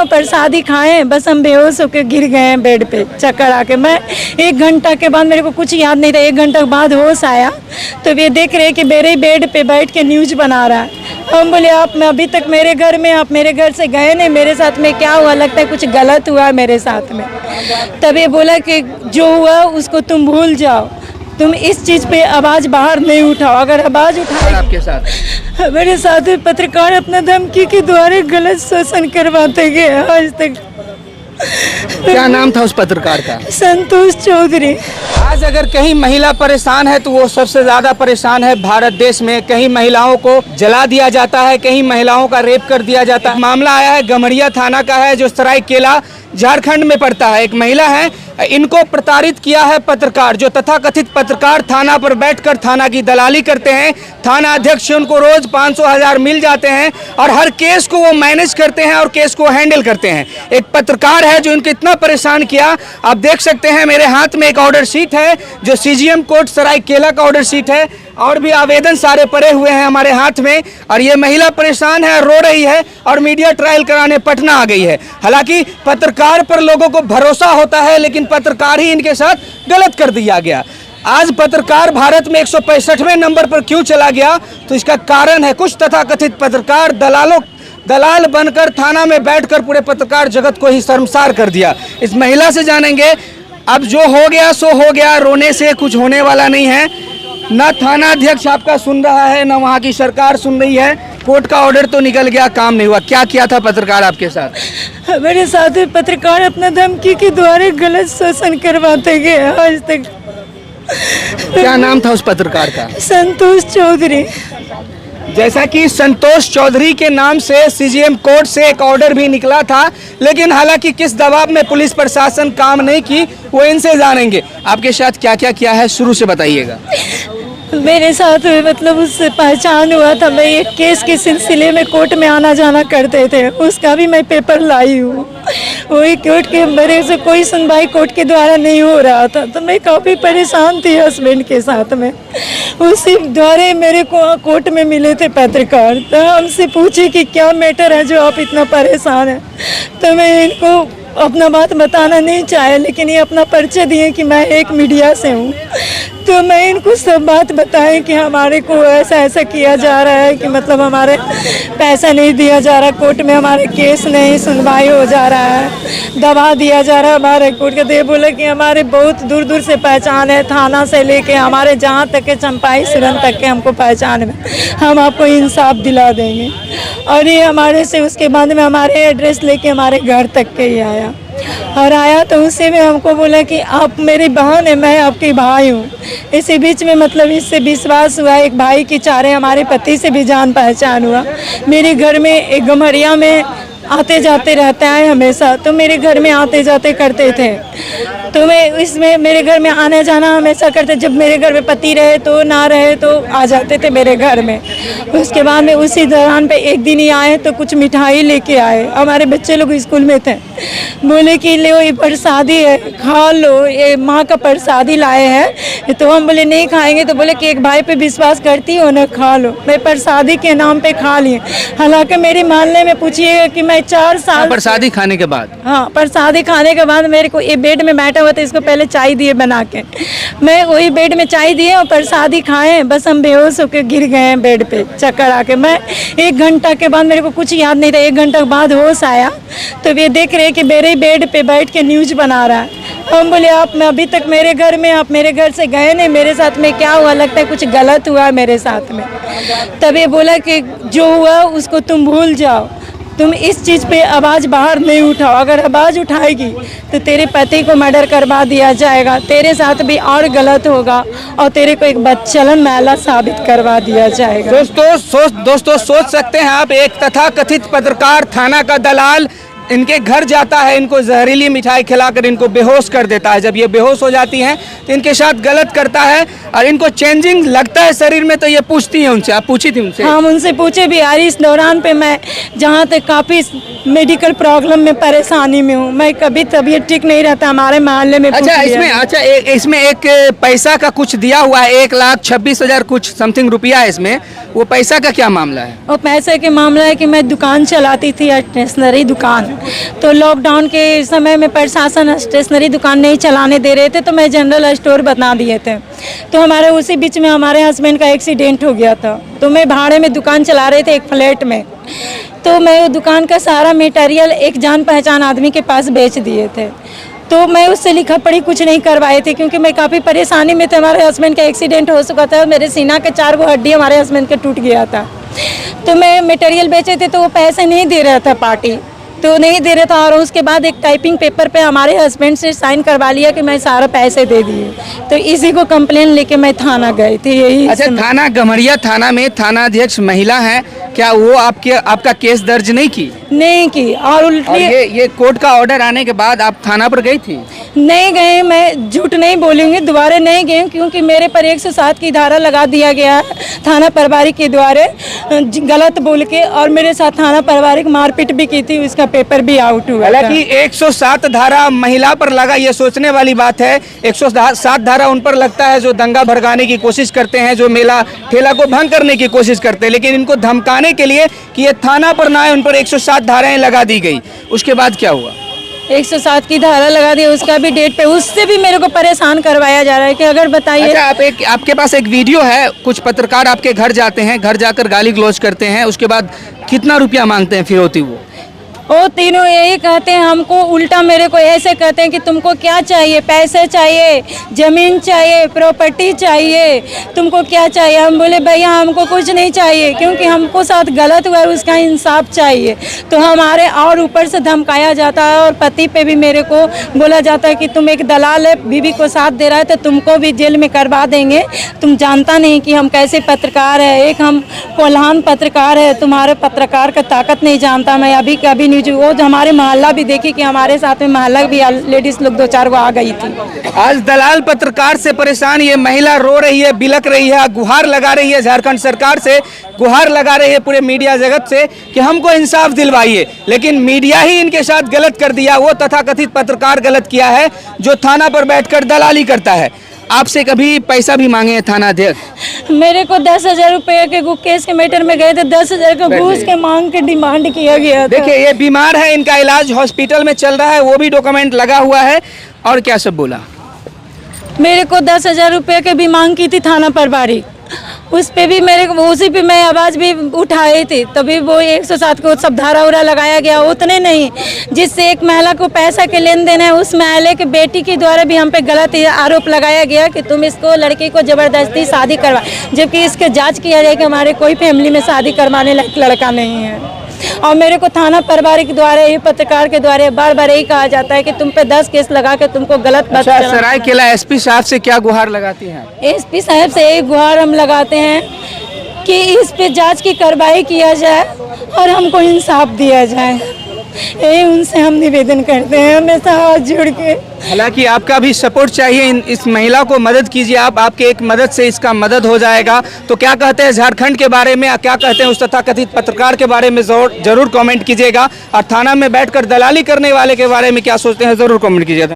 और प्रसादी खाएं, बस हम बेहोश होकर गिर गए हैं बेड पे चक्कर आके। मैं 1 घंटा के बाद, मेरे को कुछ याद नहीं था, 1 घंटा के बाद होश आया तो ये देख रहे कि मेरे बेड पे बैठ के न्यूज बना रहा है। हम बोले आप मैं अभी तक मेरे घर में, आप मेरे घर से गए नहीं, मेरे साथ में क्या हुआ, लगता है कुछ गलत हुआ मेरे साथ में। तब ये बोला कि जो हुआ उसको तुम भूल जाओ, तुम इस चीज़ पे आवाज़ बाहर नहीं उठाओ, अगर आवाज़ उठाओ। आपके साथ मेरे साथ पत्रकार अपना धमकी के द्वारा गलत शोषण करवाते गए आज तक। क्या नाम था उस पत्रकार का? संतोष चौधरी। आज अगर कहीं महिला परेशान है तो वो सबसे ज्यादा परेशान है भारत देश में। कहीं महिलाओं को जला दिया जाता है, कहीं महिलाओं का रेप कर दिया जाता है। मामला आया है गमरिया थाना का है, जो सरायकेला झारखंड में पड़ता है। एक महिला है, इनको प्रताड़ित किया है पत्रकार, जो तथाकथित पत्रकार थाना पर बैठकर थाना की दलाली करते हैं। थाना अध्यक्ष से उनको रोज 500,000 मिल जाते हैं और हर केस को वो मैनेज करते हैं और केस को हैंडल करते हैं। एक पत्रकार है जो इनको इतना परेशान किया। आप देख सकते हैं मेरे हाथ में एक ऑर्डर शीट है, जो सीजीएम कोर्ट सरायकेला का ऑर्डर शीट है, और भी आवेदन सारे पड़े हुए हैं हमारे हाथ में। और ये महिला परेशान है, रो रही है और मीडिया ट्रायल कराने पटना आ गई है। हालांकि पत्रकार पर लोगों को भरोसा होता है, लेकिन पत्रकार ही इनके साथ गलत कर दिया गया। आज पत्रकार भारत में 165वें नंबर पर क्यों चला गया, तो इसका कारण है कुछ तथाकथित पत्रकार दलाल बनकर थाना में बैठकर पूरे पत्रकार जगत को ही शर्मसार कर दिया। इस महिला से जानेंगे। अब जो हो गया सो हो गया, रोने से कुछ होने वाला नहीं है। ना थाना अध्यक्ष आपका सुन रहा है, ना वहाँ की सरकार सुन रही है। कोर्ट का ऑर्डर तो निकल गया, काम नहीं हुआ। क्या किया था पत्रकार आपके साथ? मेरे साथ पत्रकार अपना धमकी के द्वारा गलत शोषण करवाते गए आज तक। क्या नाम था उस पत्रकार का? संतोष चौधरी। जैसा कि संतोष चौधरी के नाम से सीजीएम कोर्ट से एक ऑर्डर भी निकला था, लेकिन हालांकि किस दबाव में पुलिस प्रशासन काम नहीं की वो इनसे जानेंगे। आपके साथ क्या क्या किया है शुरू से बताइएगा। मेरे साथ मतलब उससे पहचान हुआ था, मैं एक केस के सिलसिले में कोर्ट में आना जाना करते थे, उसका भी मैं पेपर लाई हूँ। वही कोर्ट के मेरे से कोई सुनवाई कोर्ट के द्वारा नहीं हो रहा था, तो मैं काफ़ी परेशान थी हस्बैंड के साथ में। उसी द्वारा मेरे को कोर्ट में मिले थे पत्रकार, तो हमसे पूछे कि क्या मैटर है जो आप इतना परेशान हैं। तो मैं इनको अपना बात बताना नहीं चाहे, लेकिन ये अपना परिचय दिए कि मैं एक मीडिया से हूँ। तो मैं इनको सब बात बताएं कि हमारे को ऐसा ऐसा किया जा रहा है कि मतलब हमारे पैसा नहीं दिया जा रहा, कोर्ट में हमारे केस नहीं सुनवाई हो जा रहा है, दबा दिया जा रहा है हमारे कोर्ट का। तो ये बोले कि हमारे बहुत दूर दूर से पहचान है, थाना से लेके हमारे जहाँ तक के चंपाई सुरन तक के हमको पहचान में, हम आपको इंसाफ दिला देंगे। और ये हमारे से उसके बाद में हमारे एड्रेस लेके हमारे घर तक के ही आया, और आया तो उससे भी हमको बोला कि आप मेरी बहन है, मैं आपकी भाई हूँ। इसी बीच में मतलब इससे विश्वास हुआ, एक भाई की चारे हमारे पति से भी जान पहचान हुआ। मेरे घर में एक गमरिया में आते जाते रहता है हमेशा, तो मेरे घर में आते जाते करते थे, तो मैं इसमें मेरे घर में आना जाना हमेशा करते। जब मेरे घर में पति रहे तो ना रहे तो आ जाते थे मेरे घर में। उसके बाद में उसी दौरान पे एक दिन ही आए तो कुछ मिठाई लेके आए, हमारे बच्चे लोग स्कूल में थे, बोले कि लो ये प्रसादी है खा लो, ये माँ का प्रसादी लाए हैं। तो हम बोले नहीं खाएंगे, तो बोले कि एक भाई पे विश्वास करती हो ना, खा लो। मैं प्रसादी के नाम पे खा लिए। हालांकि मेरे मोहल्ले में पूछिएगा कि मैं 4 साल प्रसादी खाने के बाद, हाँ प्रसादी खाने के बाद मेरे को ये बेड में बैठा हुआ था, इसको पहले चाय दिए बना के, मैं वही बेड में चाय दिए और प्रसादी खाएं, बस हम बेहोश होकर गिर गए हैं बेड पे चक्कर आके। मैं 1 घंटा के बाद, मेरे को कुछ याद नहीं था, 1 घंटा के बाद होश आया तो ये देख रहे कि मेरे बेड पे बैठ के न्यूज बना रहा है। हम बोले आप मैं अभी तक मेरे घर में, आप मेरे घर से गए नहीं, मेरे साथ में क्या हुआ, लगता है कुछ गलत हुआ मेरे साथ में। तब ये बोला कि जो हुआ उसको तुम भूल जाओ, तुम इस चीज़ पे आवाज़ बाहर नहीं उठाओ, अगर आवाज़ उठाएगी तो तेरे पति को मर्डर करवा दिया जाएगा, तेरे साथ भी और गलत होगा और तेरे को एक बदचलन मैला साबित करवा दिया जाएगा। दोस्तों सोच सकते हैं आप, एक तथाकथित पत्रकार थाना का दलाल इनके घर जाता है, इनको जहरीली मिठाई खिलाकर इनको बेहोश कर देता है। जब ये बेहोश हो जाती हैं तो इनके साथ गलत करता है और इनको चेंजिंग लगता है शरीर में, तो ये पूछती है उनसे। आप पूछी थी उनसे? हम उनसे पूछे भी यार, इस दौरान पे मैं जहाँ तक काफ़ी मेडिकल प्रॉब्लम में परेशानी में हूँ, मैं कभी तबीयत ठीक नहीं रहता हमारे मोहल्ले में। इसमें एक पैसा का कुछ दिया हुआ है, 1,26,000 कुछ समथिंग रुपया है इसमें, वो पैसा का क्या मामला है? और पैसे के मामला है कि मैं दुकान चलाती थी, स्टेशनरी दुकान, तो लॉकडाउन के समय में प्रशासन स्टेशनरी दुकान नहीं चलाने दे रहे थे, तो मैं जनरल स्टोर बना दिए थे। तो हमारे उसी बीच में हमारे हस्बैंड का एक्सीडेंट हो गया था, तो मैं भाड़े में दुकान चला रहे थे एक फ्लैट में। तो मैं वो दुकान का सारा मटेरियल एक जान पहचान आदमी के पास बेच दिए थे। तो मैं उससे लिखा पढ़ी कुछ नहीं करवाए थे, क्योंकि मैं काफ़ी परेशानी में थे। हमारे हस्बैंड का एक्सीडेंट हो चुका था, मेरे सीना के 4 गो हड्डी हमारे हस्बैंड के टूट गया था। तो मैं मटेरियल बेचे थे, तो वो पैसे नहीं दे रहा था पार्टी, तो नहीं दे रहा था। और उसके बाद एक टाइपिंग पेपर पे हमारे हस्बैंड से साइन करवा लिया कि मैं सारा पैसे दे दिए। तो इसी को कंप्लेन लेके मैं थाना गई थी। यही अच्छा, थाना गम्हरिया थाना में थाना अध्यक्ष महिला है, क्या वो आपका केस दर्ज नहीं की? नहीं की। और उल्टी ये कोर्ट का ऑर्डर आने के बाद आप थाना पर गई थी? नहीं गए, मैं झूठ नहीं बोलूँगी, दोबारा नहीं गए, क्योंकि मेरे पर 107 की धारा लगा दिया गया है थाना प्रभारी के द्वारा गलत बोल के, और मेरे साथ थाना प्रभारी मारपीट भी की थी, उसका पेपर भी आउट हुआ। हालांकि 107 धारा महिला पर लगा, ये सोचने वाली बात है। 107 धारा उन पर लगता है जो दंगा भड़काने की कोशिश करते हैं, जो मेला ठेला को भंग करने की कोशिश करते हैं, लेकिन इनको धमकाने के लिए कि ये थाना पर ना आए, उन पर 107 धाराएं लगा दी गई। उसके बाद क्या हुआ? 107 की धारा लगा दी, उसका भी डेट पे, उससे भी मेरे को परेशान करवाया जा रहा है कि अगर बताइए। अच्छा, आपके पास एक वीडियो है, कुछ पत्रकार आपके घर जाते हैं, घर जाकर गाली गलौज करते हैं, उसके बाद कितना रुपया मांगते हैं फिरौती? वो तीनों यही कहते हैं हमको, उल्टा मेरे को ऐसे कहते हैं कि तुमको क्या चाहिए, पैसे चाहिए, ज़मीन चाहिए, प्रॉपर्टी चाहिए, तुमको क्या चाहिए? हम बोले भैया हमको कुछ नहीं चाहिए, क्योंकि हमको साथ गलत हुआ है, उसका इंसाफ चाहिए। तो हमारे और ऊपर से धमकाया जाता है, और पति पे भी मेरे को बोला जाता है कि तुम एक दलाल है, बीवी को साथ दे रहा है तो तुमको भी जेल में करवा देंगे, तुम जानता नहीं कि हम कैसे पत्रकार है, एक हम कोल्हान पत्रकार है, तुम्हारे पत्रकार का ताकत नहीं जानता। मैं अभी कभी न्यूज, वो जो हमारे मोहल्ला भी देखी कि हमारे साथ में मोहल्ला भी लेडीज लोग 2-4 गो आ गई थी। आज दलाल पत्रकार से परेशान ये महिला रो रही है, बिलक रही है, गुहार लगा रही है झारखंड सरकार से, गुहार लगा रही है पूरे मीडिया जगत से कि हमको इंसाफ दिलवाइए, लेकिन मीडिया ही इनके साथ गलत कर दिया। वो तथाकथित पत्रकार गलत किया है जो थाना पर बैठकर दलाली करता है। आपसे कभी पैसा भी मांगे हैं थाना अध्यक्ष? मेरे को 10,000 रुपये के केस के मैटर में गए थे, 10,000 का घूस के मांग के डिमांड किया गया था। देखिए, ये बीमार है, इनका इलाज हॉस्पिटल में चल रहा है, वो भी डॉक्यूमेंट लगा हुआ है। और क्या सब बोला? मेरे को 10,000 रुपये के भी मांग की थी थाना प्रभारी, उस पे भी मेरे को, उसी पे मैं आवाज़ भी उठाई थी, तभी वो 107 को सब धारा उरा लगाया गया। उतने नहीं, जिससे एक महिला को पैसा के लेन देन है, उस महिला के बेटी के द्वारा भी हम पे गलत आरोप लगाया गया कि तुम इसको, लड़की को ज़बरदस्ती शादी करवा, जबकि इसके जांच किया जाए कि हमारे कोई फैमिली में शादी करवाने लायक लड़का नहीं है। और मेरे को थाना प्रभारी के द्वारा, ये पत्रकार के द्वारा बार बार यही कहा जाता है कि तुम पे 10 केस लगा के तुमको गलत बात। सरायकेला एसपी साहब से क्या गुहार लगाती हैं? एसपी साहब से यही गुहार हम लगाते हैं कि इस पे जांच की कार्रवाई किया जाए और हमको इंसाफ दिया जाए। यही उनसे हम निवेदन करते हैं, हमेशा हाथ जोड़ के। हालांकि आपका भी सपोर्ट चाहिए, इस महिला को मदद कीजिए आप, आपके एक मदद से इसका मदद हो जाएगा। तो क्या कहते हैं झारखंड के बारे में, क्या कहते हैं उस तथाकथित पत्रकार के बारे में जरूर कमेंट कीजिएगा, और थाना में बैठकर दलाली करने वाले के बारे में क्या सोचते हैं जरूर कमेंट कीजिएगा।